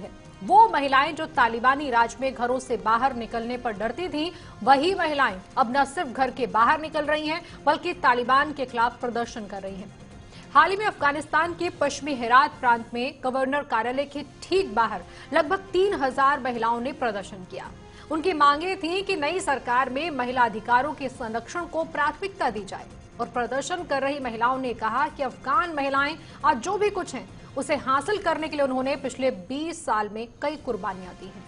है। वो महिलाएं जो तालिबानी राज में घरों से बाहर निकलने पर डरती थीं, वही महिलाएं अब न सिर्फ घर के बाहर निकल रही हैं, बल्कि तालिबान के खिलाफ प्रदर्शन कर रही हैं। हाल ही में अफगानिस्तान के पश्चिमी हेरात प्रांत में गवर्नर कार्यालय के ठीक बाहर लगभग 3000 महिलाओं ने प्रदर्शन किया। उनकी मांगे थी कि नई सरकार में महिला अधिकारों के संरक्षण को प्राथमिकता दी जाए। और प्रदर्शन कर रही महिलाओं ने कहा कि अफगान महिलाएं आज जो भी कुछ हैं, उसे हासिल करने के लिए उन्होंने पिछले 20 साल में कई कुर्बानियां दी हैं।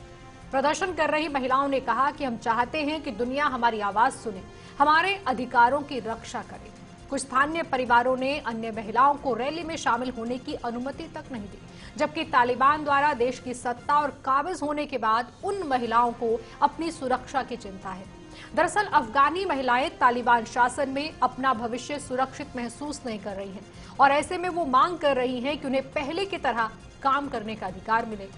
प्रदर्शन कर रही महिलाओं ने कहा कि हम चाहते हैं कि दुनिया हमारी आवाज सुने, हमारे अधिकारों की रक्षा करे। कुछ स्थानीय परिवारों ने अन्य महिलाओं को रैली में शामिल होने की अनुमति तक नहीं दी, जबकि तालिबान द्वारा देश की सत्ता और काबिज होने के बाद उन महिलाओं को अपनी सुरक्षा की चिंता है। दरअसल अफगानी महिलाएं तालिबान शासन में अपना भविष्य सुरक्षित महसूस नहीं कर रही हैं और ऐसे में वो मांग कर रही हैं कि उन्हें पहले की तरह काम करने का अधिकार मिले।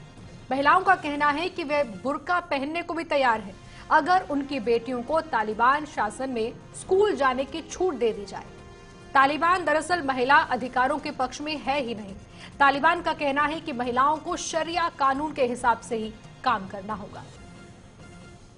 महिलाओं का कहना है कि वे बुर्का पहनने को भी तैयार हैं अगर उनकी बेटियों को तालिबान शासन में स्कूल जाने की छूट दे दी जाए। तालिबान दरअसल महिला अधिकारों के पक्ष में है ही नहीं। तालिबान का कहना है कि महिलाओं को शरिया कानून के हिसाब से ही काम करना होगा।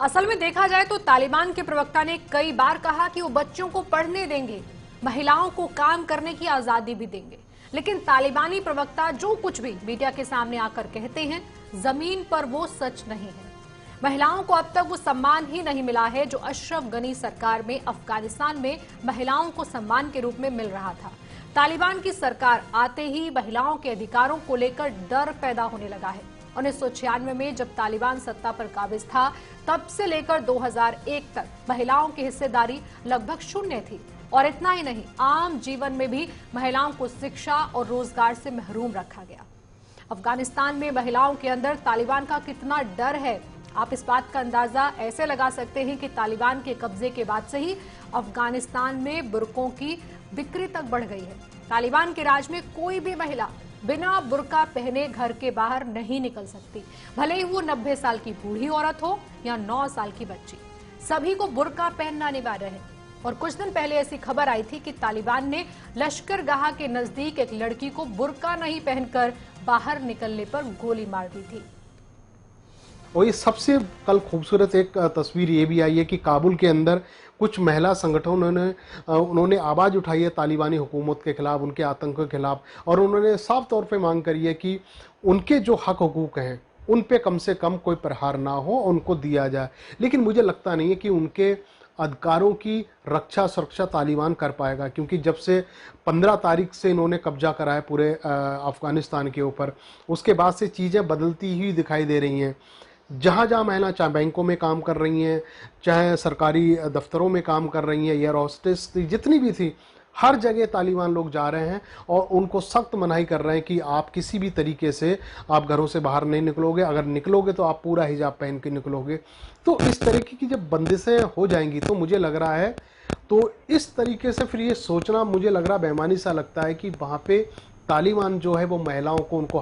असल में देखा जाए तो तालिबान के प्रवक्ता ने कई बार कहा कि वो बच्चों को पढ़ने देंगे, महिलाओं को काम करने की आजादी भी देंगे, लेकिन तालिबानी प्रवक्ता जो कुछ भी मीडिया के सामने आकर कहते हैं, जमीन पर वो सच नहीं है। महिलाओं को अब तक वो सम्मान ही नहीं मिला है जो अशरफ गनी सरकार में अफगानिस्तान में महिलाओं को सम्मान के रूप में मिल रहा था। तालिबान की सरकार आते ही महिलाओं के अधिकारों को लेकर डर पैदा होने लगा है। 1996 में जब तालिबान सत्ता पर काबिज था, तब से लेकर 2001 तक महिलाओं की हिस्सेदारी लगभग शून्य थी। और इतना ही नहीं, आम जीवन में भी महिलाओं को शिक्षा और रोजगार से महरूम रखा गया। अफगानिस्तान में महिलाओं के अंदर तालिबान का कितना डर है, आप इस बात का अंदाजा ऐसे लगा सकते हैं कि तालिबान के कब्जे के बाद से ही अफगानिस्तान में बुर्कों की बिक्री तक बढ़ गई है। तालिबान के राज में कोई भी महिला बिना बुर्का पहने घर के बाहर नहीं निकल सकती, भले ही वो 90 साल की बूढ़ी औरत हो या 9 साल की बच्ची, सभी को बुर्का पहनना अनिवार्य है। और कुछ दिन पहले ऐसी खबर आई थी कि तालिबान ने लश्करगाह के नजदीक एक लड़की को बुर्का नहीं पहनकर बाहर निकलने पर गोली मार दी थी। और ये सबसे कल खूबसूरत एक तस्वीर ये भी आई है कि काबुल के अंदर कुछ महिला संगठनों ने उन्होंने आवाज़ उठाई है तालिबानी हुकूमत के खिलाफ, उनके आतंक के खिलाफ, और उन्होंने साफ तौर पे मांग करी है कि उनके जो हक हुकूक हैं उन पे कम से कम कोई प्रहार ना हो, उनको दिया जाए। लेकिन मुझे लगता नहीं है कि उनके अधिकारों की रक्षा सुरक्षा तालिबान कर पाएगा, क्योंकि जब से 15 तारीख से इन्होंने कब्जा करा है पूरे अफगानिस्तान के ऊपर, उसके बाद से चीज़ें बदलती ही दिखाई दे रही हैं। जहाँ जहाँ महिला चाहे बैंकों में काम कर रही हैं, चाहे सरकारी दफ्तरों में काम कर रही हैं, एयर होस्टेस जितनी भी थी, हर जगह तालिबान लोग जा रहे हैं और उनको सख्त मनाही कर रहे हैं कि आप किसी भी तरीके से आप घरों से बाहर नहीं निकलोगे, अगर निकलोगे तो आप पूरा हिजाब पहन के निकलोगे। तो इस तरीके की जब बंदिशें हो जाएंगी तो मुझे लग रहा है, तो इस तरीके से फिर ये सोचना मुझे लग रहा बेईमानी सा लगता है कि वहाँ पे तालिबान जो है वो महिलाओं को उनको